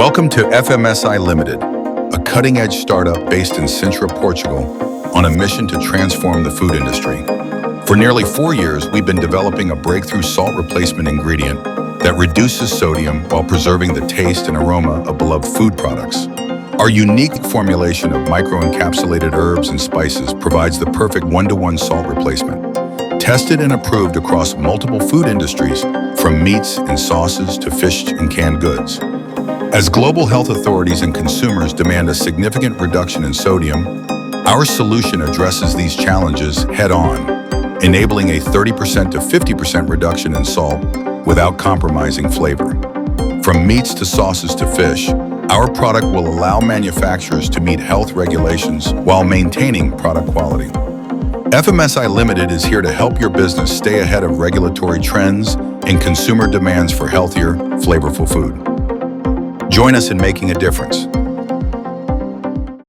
Welcome to FMSI Limited, a cutting-edge startup based in Sintra, Portugal, on a mission to transform the food industry. For nearly 4 years, we've been developing a breakthrough salt replacement ingredient that reduces sodium while preserving the taste and aroma of beloved food products. Our unique formulation of micro-encapsulated herbs and spices provides the perfect one-to-one salt replacement. Tested and approved across multiple food industries, from meats and sauces to fish and canned goods. As global health authorities and consumers demand a significant reduction in sodium, our solution addresses these challenges head-on, enabling a 30% to 50% reduction in salt without compromising flavor. From meats to sauces to fish, our product will allow manufacturers to meet health regulations while maintaining product quality. FMSI Limited is here to help your business stay ahead of regulatory trends and consumer demands for healthier, flavorful food. Join us in making a difference.